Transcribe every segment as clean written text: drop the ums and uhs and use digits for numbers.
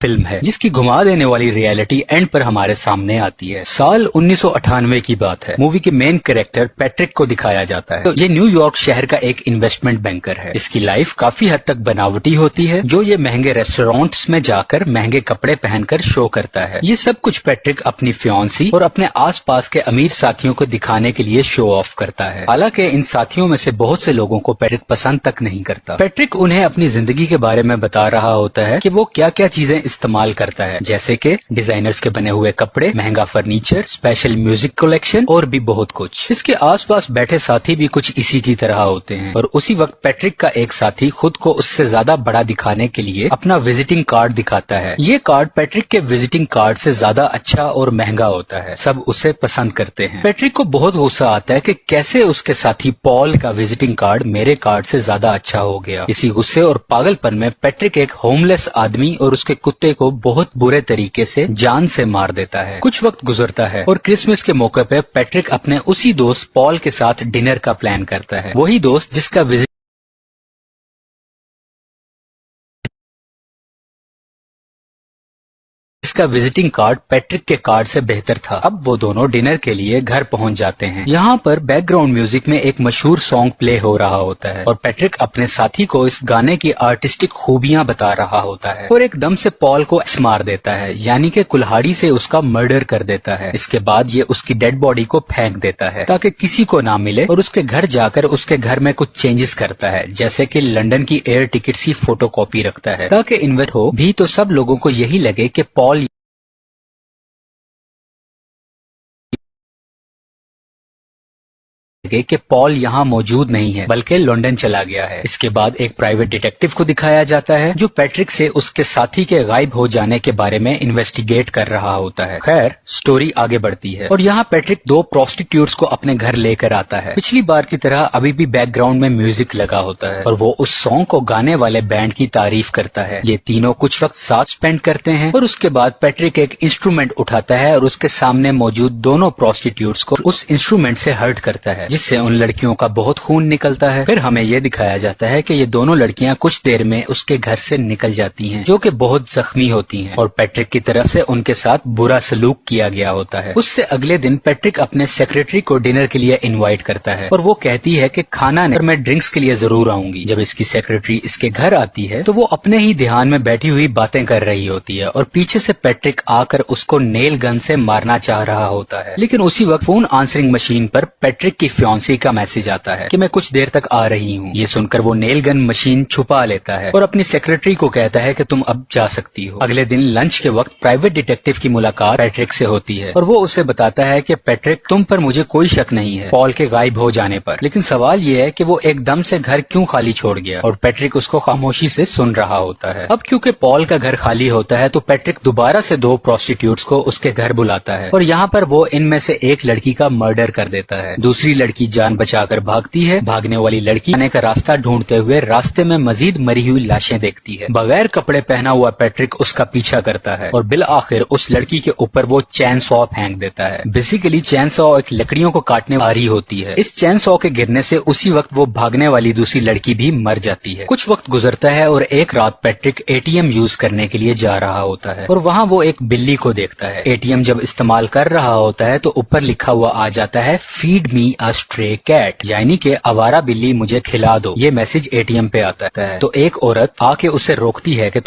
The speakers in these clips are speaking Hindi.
फिल्म है जिसकी घुमा देने वाली रियलिटी एंड पर हमारे सामने आती है। साल 1998 की बात है। मूवी के मेन कैरेक्टर पैट्रिक को दिखाया जाता है। तो ये न्यूयॉर्क शहर का एक इन्वेस्टमेंट बैंकर है। इसकी लाइफ काफी हद तक बनावटी होती है, जो ये महंगे रेस्टोरेंट्स में जाकर महंगे कपड़े पहनकर शो करता है। ये सब कुछ पैट्रिक अपनी फियांसी और अपने आसपास के अमीर साथियों को दिखाने के लिए शो ऑफ करता है। हालांकि इन साथियों में से बहुत से लोगों को पैट्रिक पसंद तक नहीं करता। पैट्रिक उन्हें अपनी जिंदगी के बारे में बता रहा होता है कि वो क्या क्या चीजें इस्तेमाल करता है, जैसे कि डिजाइनर्स के बने हुए कपड़े, महंगा फर्नीचर, स्पेशल म्यूजिक कलेक्शन और भी बहुत कुछ। इसके आसपास बैठे साथी भी कुछ इसी की तरह होते हैं और उसी वक्त पैट्रिक का एक साथी खुद को उससे ज्यादा बड़ा दिखाने के लिए अपना विजिटिंग कार्ड दिखाता है। ये कार्ड पैट्रिक के विजिटिंग कार्ड से ज्यादा अच्छा और महंगा होता है। सब उसे पसंद करते हैं। पैट्रिक को बहुत गुस्सा आता है कि कैसे उसके साथी पॉल का विजिटिंग कार्ड मेरे कार्ड से ज्यादा अच्छा हो गया। इसी गुस्से और पागलपन में पैट्रिक एक होमलेस आदमी और उसके कुत्ते को बहुत बुरे तरीके से जान से मार देता है। कुछ वक्त गुजरता है और क्रिसमस के मौके पे पैट्रिक अपने उसी दोस्त पॉल के साथ डिनर का प्लान करता है। वही दोस्त जिसका विजिटिंग कार्ड पैट्रिक के कार्ड से बेहतर था। अब वो दोनों डिनर के लिए घर पहुंच जाते हैं। यहाँ पर बैकग्राउंड म्यूजिक में एक मशहूर सॉन्ग प्ले हो रहा होता है और पैट्रिक अपने साथी को इस गाने की आर्टिस्टिक खूबियां बता रहा होता है और एकदम से पॉल को मार देता है, यानी कि कुल्हाड़ी से उसका मर्डर कर देता है। इसके बाद ये उसकी डेड बॉडी को फेंक देता है ताकि किसी को ना मिले और उसके घर जाकर उसके घर में कुछ चेंजेस करता है, जैसे कि लंदन की एयर टिकट की फोटोकॉपी रखता है ताकि इन्वेस्ट हो भी तो सब लोगों को यही लगे कि पॉल कि पॉल यहाँ मौजूद नहीं है बल्कि लंदन चला गया है। इसके बाद एक प्राइवेट डिटेक्टिव को दिखाया जाता है जो पैट्रिक से उसके साथी के गायब हो जाने के बारे में इन्वेस्टिगेट कर रहा होता है। खैर स्टोरी आगे बढ़ती है और यहाँ पैट्रिक दो प्रोस्टिट्यूट्स को अपने घर लेकर आता है। पिछली बार की तरह अभी भी बैकग्राउंड में म्यूजिक लगा होता है और वो उस सॉन्ग को गाने वाले बैंड की तारीफ करता है। ये तीनों कुछ वक्त साथ स्पेंड करते हैं और उसके बाद पैट्रिक एक इंस्ट्रूमेंट उठाता है और उसके सामने मौजूद दोनों प्रोस्टिट्यूट्स को उस इंस्ट्रूमेंट से हर्ट करता है, जिससे उन लड़कियों का बहुत खून निकलता है। फिर हमें यह दिखाया जाता है कि ये दोनों लड़कियां कुछ देर में उसके घर से निकल जाती हैं, जो कि बहुत जख्मी होती हैं और पैट्रिक की तरफ से उनके साथ बुरा सलूक किया गया होता है। उससे अगले दिन पैट्रिक अपने सेक्रेटरी को डिनर के लिए इनवाइट करता है और वो कहती है कि खाना नहीं, मैं ड्रिंक्स के लिए जरूर आऊंगी। जब इसकी सेक्रेटरी इसके घर आती है तो वो अपने ही ध्यान में बैठी हुई बातें कर रही होती है और पीछे से पैट्रिक आकर उसको नेल गन से मारना चाह रहा होता है। लेकिन उसी वक्त फोन आंसरिंग मशीन पर पैट्रिक की फियांसी का मैसेज आता है कि मैं कुछ देर तक आ रही हूँ। ये सुनकर वो नेल गन मशीन छुपा लेता है और अपनी सेक्रेटरी को कहता है कि तुम अब जा सकती हो। अगले दिन लंच के वक्त प्राइवेट डिटेक्टिव की मुलाकात पैट्रिक से होती है और वो उसे बताता है कि पैट्रिक तुम पर मुझे कोई शक नहीं है पॉल के गायब हो जाने पर, लेकिन सवाल ये है कि वो एकदम से घर क्यों खाली छोड़ गया। और पैट्रिक उसको खामोशी से सुन रहा होता है। अब क्योंकि पॉल का घर खाली होता है तो पैट्रिक दोबारा से दो प्रोस्टिट्यूट्स को उसके घर बुलाता है और यहाँ पर वो इनमें से एक लड़की का मर्डर कर देता है। दूसरी लड़की जान बचाकर भागती है। भागने वाली लड़की आने का रास्ता ढूंढते हुए रास्ते में मजीद मरी हुई लाशें देखती है। बगैर कपड़े पहना हुआ पैट्रिक उसका पीछा करता है और बिल आखिर उस लड़की के ऊपर वो चैन सॉ फेंक देता है। बेसिकली चैन सॉ एक लकड़ियों को काटने वाली होती है। इस चैन सॉ के गिरने से उसी वक्त वो भागने वाली दूसरी लड़की भी मर जाती है। कुछ वक्त गुजरता है और एक रात पैट्रिक एटीएम यूज करने के लिए जा रहा होता है और वहाँ वो एक बिल्ली को देखता है। एटीएम जब इस्तेमाल कर रहा होता है तो ऊपर लिखा हुआ आ जाता है फीड मी अ स्ट्रे कैट, यानी कि आवारा बिल्ली मुझे खिला दो। ये मैसेज एटीएम पे आता है। तो एक औरत आके उसे रोकती है कि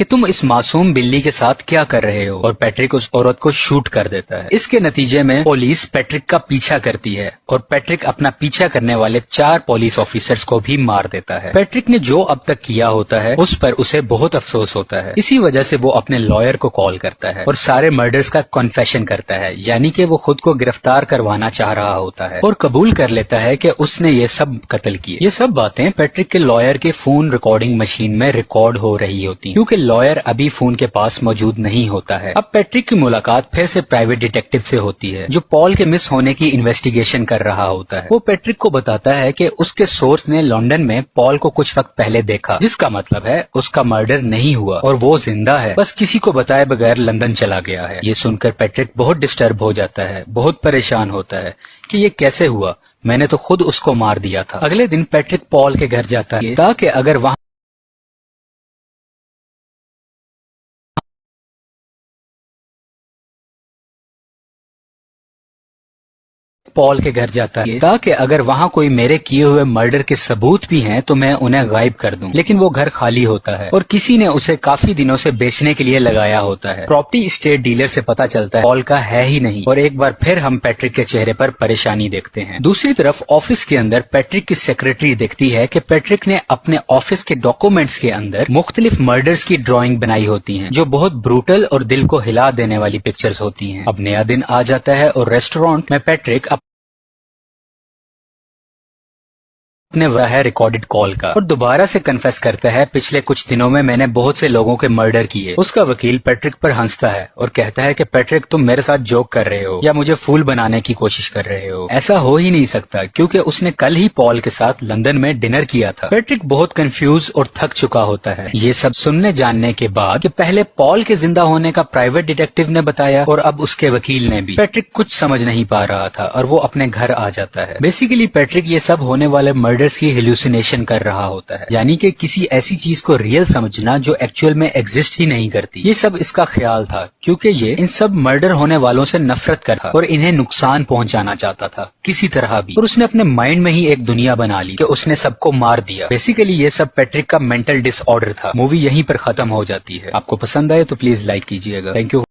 तुम इस मासूम बिल्ली के साथ क्या कर रहे हो और पैट्रिक उस औरत को शूट कर देता है। इसके नतीजे में पुलिस पैट्रिक का पीछा करती है और पैट्रिक अपना पीछा करने वाले 4 पुलिस ऑफिसर्स को भी मार देता है। पैट्रिक ने जो अब तक किया होता है उस पर उसे बहुत अफसोस होता है। इसी वजह से वो अपने लॉयर को कॉल करता है और सारे मर्डर्स का कन्फेशन करता है, यानी कि वो खुद को गिरफ्तार करवाना चाह रहा होता है और कबूल कर लेता है कि उसने ये सब कत्ल किए। ये सब बातें पैट्रिक के लॉयर के फोन रिकॉर्डिंग मशीन में रिकॉर्ड हो रही होती हैं, क्योंकि लॉयर अभी फोन के पास मौजूद नहीं होता है। अब पैट्रिक की मुलाकात फिर से प्राइवेट डिटेक्टिव से होती है जो पॉल के मिस होने की इन्वेस्टिगेशन कर रहा होता है। वो पैट्रिक को बताता है कि उसके सोर्स ने लंदन में पॉल को कुछ वक्त पहले देखा, जिसका मतलब है उसका मर्डर नहीं हुआ और वो जिंदा है, बस किसी को बताए बगैर लंदन चला गया है। ये सुनकर पैट्रिक बहुत डिस्टर्ब हो जाता है, बहुत परेशान होता है कि ये कैसे हुआ, मैंने तो खुद उसको मार दिया था। अगले दिन पैट्रिक पॉल के घर जाता है ताकि अगर वहां पॉल के घर जाता है ताकि अगर वहाँ कोई मेरे किए हुए मर्डर के सबूत भी हैं तो मैं उन्हें गायब कर दूं। लेकिन वो घर खाली होता है और किसी ने उसे काफी दिनों से बेचने के लिए लगाया होता है। प्रॉपर्टी स्टेट डीलर से पता चलता है पॉल का है ही नहीं और एक बार फिर हम पैट्रिक के चेहरे पर परेशानी देखते हैं। दूसरी तरफ ऑफिस के अंदर पैट्रिक की सेक्रेटरी देखती है कि पैट्रिक ने अपने ऑफिस के डॉक्यूमेंट्स के अंदर मुख्तलिफ मर्डर्स की ड्राइंग बनाई होती है जो बहुत ब्रूटल और दिल को हिला देने वाली पिक्चर्स होती हैं। अब नया दिन आ जाता है और रेस्टोरेंट में पैट्रिक अपने वह है रिकॉर्डेड कॉल का और दोबारा से कन्फेस करता है पिछले कुछ दिनों में मैंने बहुत से लोगों के मर्डर किए। उसका वकील पैट्रिक पर हंसता है और कहता है कि पैट्रिक तुम मेरे साथ जोक कर रहे हो या मुझे फूल बनाने की कोशिश कर रहे हो। ऐसा हो ही नहीं सकता क्योंकि उसने कल ही पॉल के साथ लंदन में डिनर किया था। पैट्रिक बहुत कंफ्यूज और थक चुका होता है। ये सब सुनने जानने के बाद कि पहले पॉल के जिंदा होने का प्राइवेट डिटेक्टिव ने बताया और अब उसके वकील ने भी, पैट्रिक कुछ समझ नहीं पा रहा था और वो अपने घर आ जाता है। बेसिकली पैट्रिक ये सब होने वाले मर्डर्स की हेलुसिनेशन कर रहा होता है, यानी कि किसी ऐसी चीज को रियल समझना जो एक्चुअल में एग्जिस्ट ही नहीं करती। ये सब इसका ख्याल था क्योंकि ये इन सब मर्डर होने वालों से नफरत करता और इन्हें नुकसान पहुंचाना चाहता था किसी तरह भी, और उसने अपने माइंड में ही एक दुनिया बना ली कि उसने सबको मार दिया। बेसिकली ये सब पैट्रिक का मेंटल डिसऑर्डर था। मूवी यहीं पर खत्म हो जाती है। आपको पसंद आए तो प्लीज लाइक कीजिएगा। Thank you.